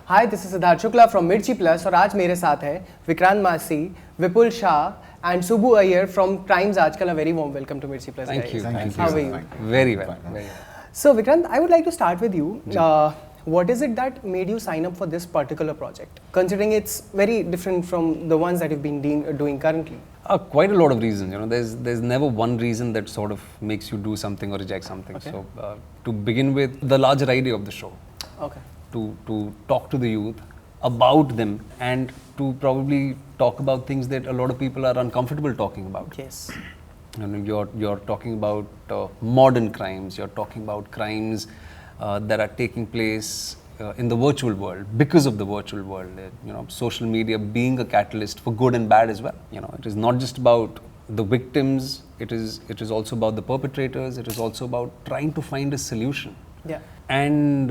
Hi, this is Siddharth Shukla from Mirchi Plus और आज मेरे साथ है विक्रांत मासी, विपुल Shah and Subbu Iyer from Crimes Aajkal. A very warm welcome to Mirchi Plus. Thank you. How are you? Very well. So Vikrant, I would like to start with you. What is it that made you sign up for this particular project? Considering it's very different from the ones that you've been doing currently. Quite a lot of reasons. You know, there's never one reason that sort of makes you do something or reject something. Okay. So to begin with, the larger idea of the show. Okay. To talk to the youth about them and to probably talk about things that a lot of people are uncomfortable talking about. Yes. You know, you're talking about modern crimes. You're talking about crimes that are taking place in the virtual world because of the virtual world. You know, social media being a catalyst for good and bad as well. You know, it is not just about the victims. It is also about the perpetrators. It is also about trying to find a solution. Yeah. And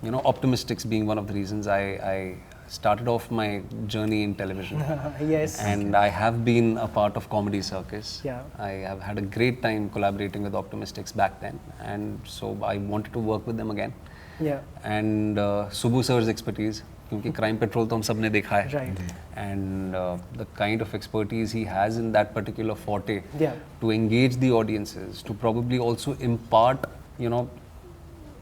you know, optimistics being one of the reasons I started off my journey in television. Yes. And I have been a part of Comedy Circus. Yeah. I have had a great time collaborating with Optimistics back then, and so I wanted to work with them again. Yeah. And Subbu sir's expertise, क्योंकि Crime Patrol तो हम सब ने देखा है. Right. And the kind of expertise he has in that particular forte, Yeah. to engage the audiences, to probably also impart, you know,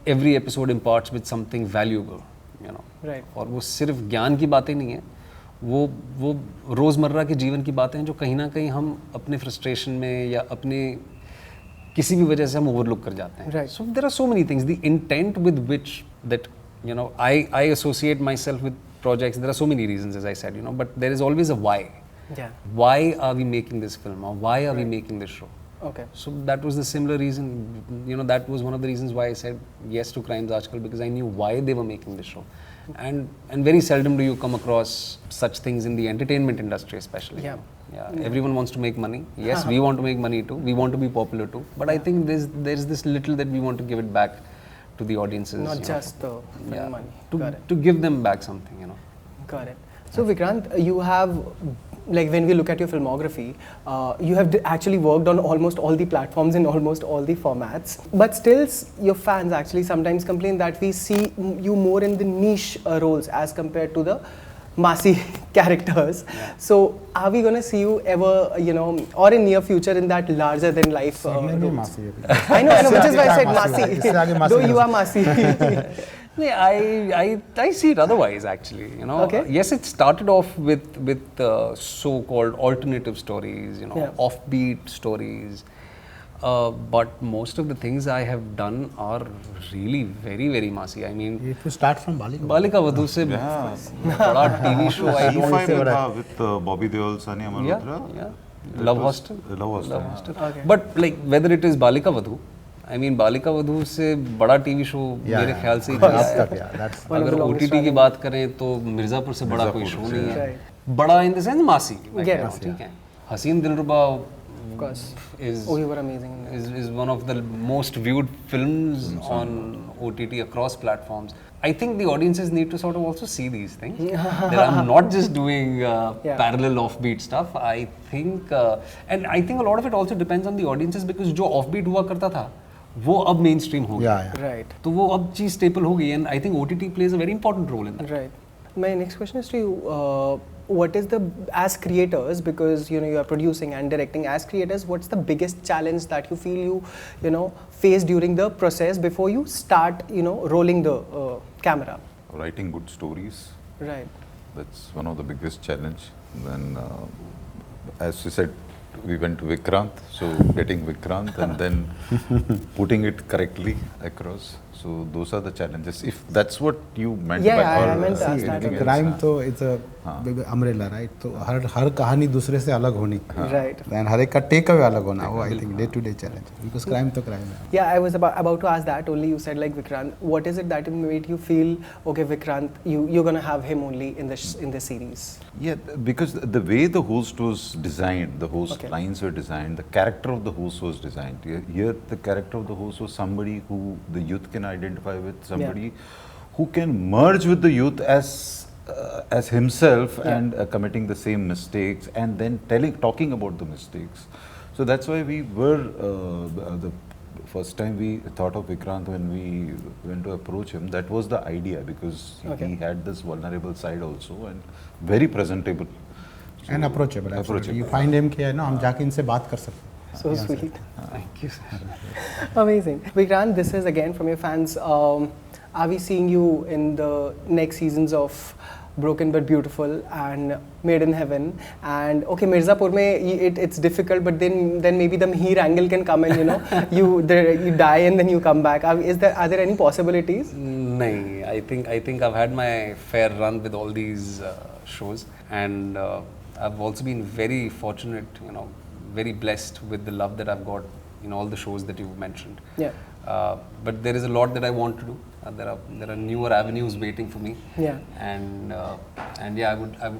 every episode imparts with something valuable, you know. Right. और वो सिर्फ ज्ञान की बातें नहीं है, वो रोज़मर्रा के जीवन की बातें हैं जो कहीं ना कहीं हम अपने फ्रस्ट्रेशन में या अपने किसी भी वजह से हम ओवरलुक कर जाते हैं. Right. So there are so many things. The intent with which that, you know, I associate myself with projects. There are so many reasons, as I said, you know, but there is always a why. Yeah. Why are we making this film, or why are we making this show? Okay. So that was the similar reason, you know, that was one of the reasons why I said yes to Crimes Aajkal, because I knew why they were making this show. And very seldom do you come across such things in the entertainment industry especially. Yeah. Yeah. Everyone wants to make money. Yes, we want to make money too. We want to be popular too. But I think there's this little that we want to give it back to the audiences. Not just the money. Got it. To give them back something, you know. Got it. So Vikrant, you have, like when we look at your filmography, you have actually worked on almost all the platforms in almost all the formats. But still, your fans actually sometimes complain that we see you more in the niche roles as compared to the Massey characters. Yeah. So are we going to see you ever, you know, or in near future in that larger than life roles? I know, which is why I said Massey. Though you are Massey. I see it otherwise, actually. You know, okay. Yes, it started off with so-called alternative stories, you know, yeah. offbeat stories. But most of the things I have done are really very, very Massey. I mean, it will start from Balika. Balika Vadhu se bada TV show. I don't say with Bobby Deol, Sunny Malhotra. Yeah. Love Hostel. Okay. But like whether it is Balika Vadhu, I mean, Balika Vadhu से बड़ा TV show मेरे ख्याल से अगर OTT की बात करें तो मिर्जापुर से बड़ा कोई शो नहीं है. बड़ा इन द सेंस मासी, ठीक है. हसीन दिलरुबा is one of the most viewed films on OTT across platforms. I think the audiences need to sort of also see these things. That I'm not just doing parallel offbeat stuff. I think, and I think a lot of it also depends on the audiences, because जो offbeat हुआ करता था, वो अब mainstream हो गया. Right. तो वो अब चीज़ staple हो गई, and I think OTT plays a very important role in that. Right. My next question is to you. What is as creators, because you know you are producing and directing, as creators, what's the biggest challenge that you feel you know face during the process before you start, you know, rolling the camera? Writing good stories. Right. That's one of the biggest challenge. Then, as you said, we went to Vikrant, so getting Vikrant and then putting it correctly across. So those are the challenges. If that's what you meant by I meant to ask that. Crime तो it's a umbrella, right? तो हर कहानी दूसरे से अलग होनी. Right. And हर एक का take away अलग होना. वो I think day-to-day challenge. Because crime तो crime है. Yeah, I was about to ask that. Only you said like Vikrant. What is it that made you feel okay, Vikrant? You're gonna have him only in the series. Yeah, because the way the host was designed, the host lines were designed, the character of the host was designed. Here, the character of the host was somebody who the youth can identify with, somebody who can merge with the youth as himself and committing the same mistakes and then talking about the mistakes. So that's why we were first time we thought of Vikrant when we went to approach him, that was the idea, because he had this vulnerable side also and very presentable. So and approachable. Approachable. You find him कि हम जाके इनसे बात कर सकते हैं. So sweet. Thank you. Amazing. Vikrant, this is again from your fans. Are we seeing you in the next seasons of Broken but Beautiful and Made in Heaven? And okay, Mirzapur mein it's difficult, but then maybe the Mihir angle can come and you die and then you come back. Are there any possibilities? No, I think I've had my fair run with all these shows, and I've also been very fortunate, very blessed with the love that I've got in all the shows that you've mentioned. Yeah. But there is a lot that I want to do. There are newer avenues waiting for me. Yeah. And yeah, I would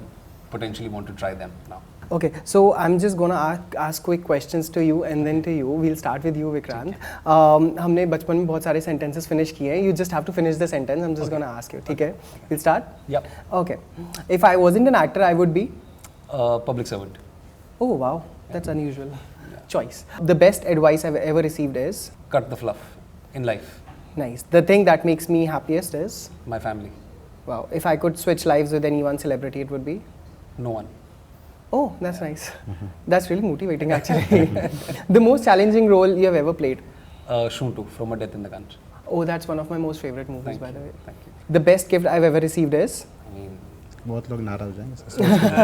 potentially want to try them now. Okay, so I'm just gonna ask quick questions to you and then to you. We'll start with you, Vikrant. हमने बचपन में बहुत सारे sentences finish किए हैं. You just have to finish the sentence. I'm just gonna ask you. ठीक है? We'll start. Yep. Okay. If I wasn't an actor, I would be. Public servant. Oh wow, that's unusual. Choice. The best advice I've ever received is. Cut the fluff in life. Nice. The thing that makes me happiest is. My family. Wow. If I could switch lives with any one celebrity, it would be. No one. Oh, that's nice. That's really motivating, actually. The most challenging role you have ever played? Shuntu, From a Death in the Country. Oh, that's one of my most favorite movies, Thank by you. the way. Thank you. The best gift I've ever received is? I mean, बहुत लोग नाराज हो जाएंगे.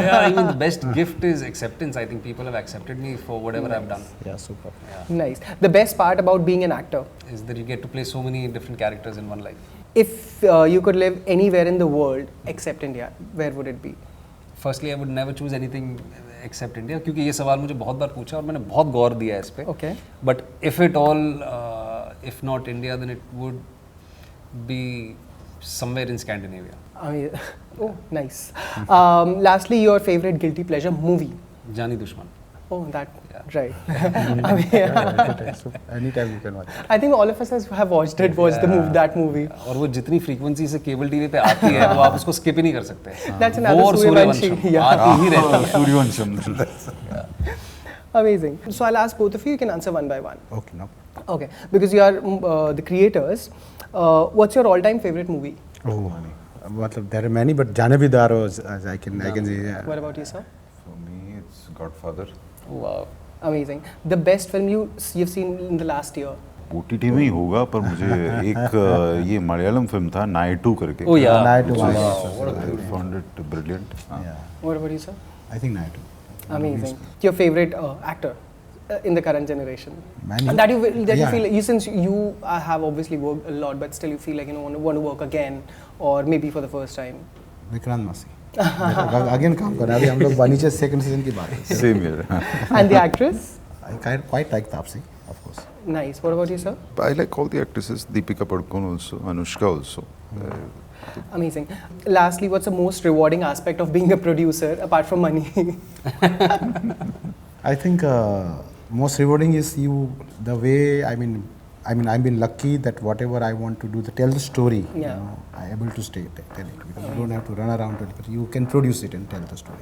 yeah, I mean, the best gift is acceptance. I think people have accepted me for whatever I've done. Yeah, super. Nice. The best part about being an actor? Is that you get to play so many different characters in one life. If you could live anywhere in the world except India, where would it be? Firstly, I would never choose anything except India, क्योंकि ये सवाल मुझे बहुत बार पूछा और मैंने बहुत गौर दिया है इस पे. Okay. But if at all, if not India, then it would be somewhere in Scandinavia. I mean, oh, nice. Lastly, your favorite guilty pleasure movie? Jani Dushman. Oh, that, Yeah. right. I mean, Anytime you can watch. I think all of us have watched that movie. और वो जितनी frequency से cable TV पे आती है वो आप उसको स्किप ही नहीं कर सकते. That's another वो और Suryavanshi. सूर्यवंशम Yeah. आती ही रहती है. Suryavansham. Amazing. So I'll ask both of you. You can answer one by one. Okay, no. Okay. Because you are the creators. What's your all-time favorite movie? Oh, मतलब there are many, but जाने भी दारो as I can say. Yeah. What about you, sir? For me, it's Godfather. Wow. Amazing. The best film you've seen in the last year? OTT में ही होगा, पर मुझे एक ये Malayalam film था नायटू करके. Oh yeah. Naidu. I found it brilliant. Yeah. What about you, sir? I think Naidu. Amazing. Your favorite actor in the current generation? Many. And that you Yeah. feel like, since you have obviously worked a lot, but still you feel like want to work again, or maybe for the first time. Vikrant Massey. Again काम कर रहे हैं. अभी हम लोग वाणिज्य second season की बात है. Same here. And the actress? I quite like Taapsee, of course. Nice. What about you, sir? I like all the actresses. Deepika Padukone also, Anushka also. Amazing. Lastly, what's the most rewarding aspect of being a producer apart from money? I think most rewarding is the way I've been lucky that whatever I want to do, tell the story. Yeah. I'm able to tell it because you don't have to run around to it, but you can produce it and tell the story.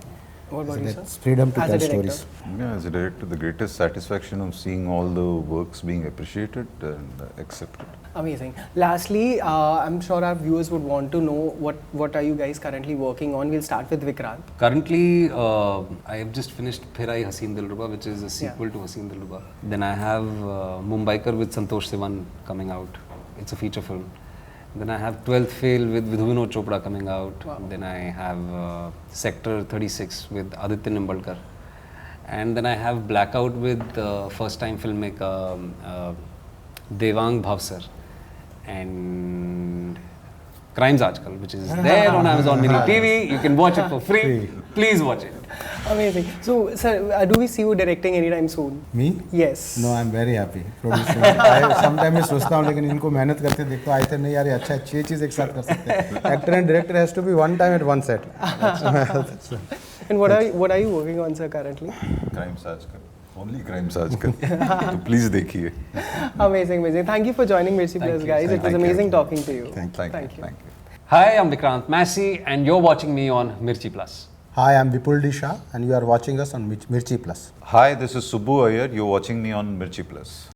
What about you, sir? That's freedom to As a tell director? stories. Yeah, as a director, the greatest satisfaction of seeing all the works being appreciated and accepted. Amazing. Lastly, I'm sure our viewers would want to know what are you guys currently working on. We'll start with Vikrant. Currently, I have just finished Phir Aayi Haseen Dilruba, which is a sequel to Haseen Dilruba. Then I have Mumbaikar with Santosh Sivan coming out. It's a feature film. Then I have 12th Fail with Vinod Chopra coming out. Wow. Then I have Sector 36 with Aditya Nimbalkar. And then I have Blackout with first time filmmaker Devang Bhavsar. And Crimes Aajkal, which is there on Amazon Mini TV. You can watch it for free. Please watch it. Amazing. So, sir, do we see you directing anytime soon? Me? Yes. No, I'm very happy. Producing. I sometimes मैं सोचता हूँ लेकिन इनको मेहनत करते देखो आए थे नहीं यार ये अच्छा अच्छी चीज़ एक साथ कर सकते हैं. Actor and director has to be one time at one set. And what are you working on, sir, currently? Crimes Aajkal. Only Crimes Aajkal. So please देखिए. Amazing. Thank you for joining Mirchi Plus, guys. It was amazing talking to you. Thank you. Hi, I'm Vikrant Massey and you're watching me on Mirchi Plus. Hi, I'm Vipul D. Shah and you are watching us on Mirchi Plus. Hi, this is Subbu Iyer. You're watching me on Mirchi Plus.